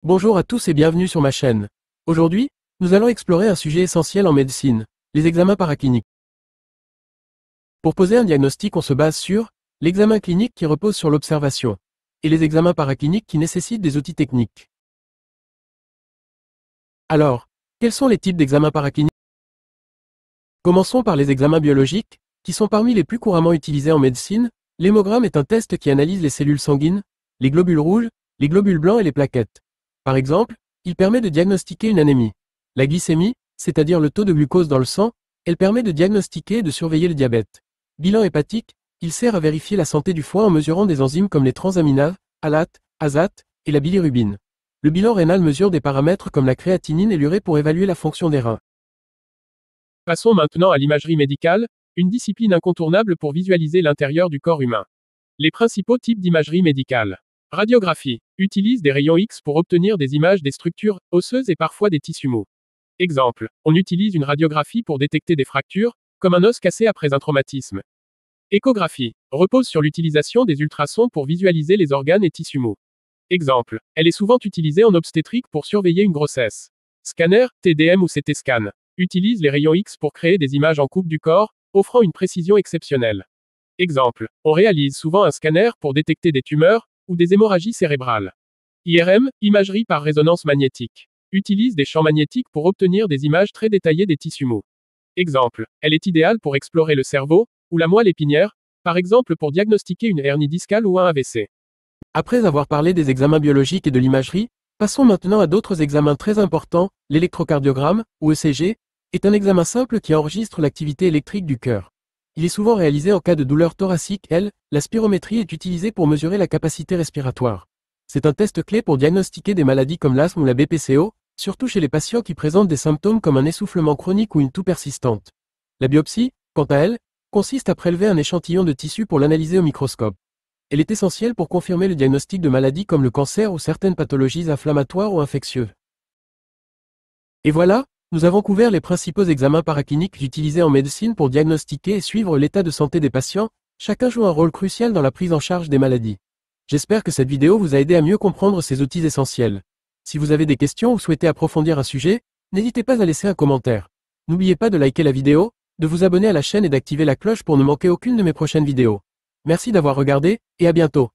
Bonjour à tous et bienvenue sur ma chaîne. Aujourd'hui, nous allons explorer un sujet essentiel en médecine, les examens paracliniques. Pour poser un diagnostic, on se base sur l'examen clinique qui repose sur l'observation et les examens paracliniques qui nécessitent des outils techniques. Alors, quels sont les types d'examens paracliniques? Commençons par les examens biologiques, qui sont parmi les plus couramment utilisés en médecine. L'hémogramme est un test qui analyse les cellules sanguines, les globules rouges, les globules blancs et les plaquettes. Par exemple, il permet de diagnostiquer une anémie. La glycémie, c'est-à-dire le taux de glucose dans le sang, elle permet de diagnostiquer et de surveiller le diabète. Bilan hépatique, il sert à vérifier la santé du foie en mesurant des enzymes comme les transaminases, ALAT, ASAT et la bilirubine. Le bilan rénal mesure des paramètres comme la créatinine et l'urée pour évaluer la fonction des reins. Passons maintenant à l'imagerie médicale, une discipline incontournable pour visualiser l'intérieur du corps humain. Les principaux types d'imagerie médicale. Radiographie. Utilise des rayons X pour obtenir des images des structures osseuses et parfois des tissus mous. Exemple. On utilise une radiographie pour détecter des fractures, comme un os cassé après un traumatisme. Échographie. Repose sur l'utilisation des ultrasons pour visualiser les organes et tissus mous. Exemple. Elle est souvent utilisée en obstétrique pour surveiller une grossesse. Scanner, TDM ou CT scan. Utilise les rayons X pour créer des images en coupe du corps, offrant une précision exceptionnelle. Exemple. On réalise souvent un scanner pour détecter des tumeurs, ou des hémorragies cérébrales. IRM, imagerie par résonance magnétique. Utilise des champs magnétiques pour obtenir des images très détaillées des tissus mous. Exemple. Elle est idéale pour explorer le cerveau, ou la moelle épinière, par exemple pour diagnostiquer une hernie discale ou un AVC. Après avoir parlé des examens biologiques et de l'imagerie, passons maintenant à d'autres examens très importants. L'électrocardiogramme, ou ECG, est un examen simple qui enregistre l'activité électrique du cœur. Il est souvent réalisé en cas de douleur thoracique. La spirométrie est utilisée pour mesurer la capacité respiratoire. C'est un test clé pour diagnostiquer des maladies comme l'asthme ou la BPCO, surtout chez les patients qui présentent des symptômes comme un essoufflement chronique ou une toux persistante. La biopsie, quant à elle, consiste à prélever un échantillon de tissu pour l'analyser au microscope. Elle est essentielle pour confirmer le diagnostic de maladies comme le cancer ou certaines pathologies inflammatoires ou infectieuses. Et voilà, nous avons couvert les principaux examens paracliniques utilisés en médecine pour diagnostiquer et suivre l'état de santé des patients. Chacun joue un rôle crucial dans la prise en charge des maladies. J'espère que cette vidéo vous a aidé à mieux comprendre ces outils essentiels. Si vous avez des questions ou souhaitez approfondir un sujet, n'hésitez pas à laisser un commentaire. N'oubliez pas de liker la vidéo, de vous abonner à la chaîne et d'activer la cloche pour ne manquer aucune de mes prochaines vidéos. Merci d'avoir regardé, et à bientôt.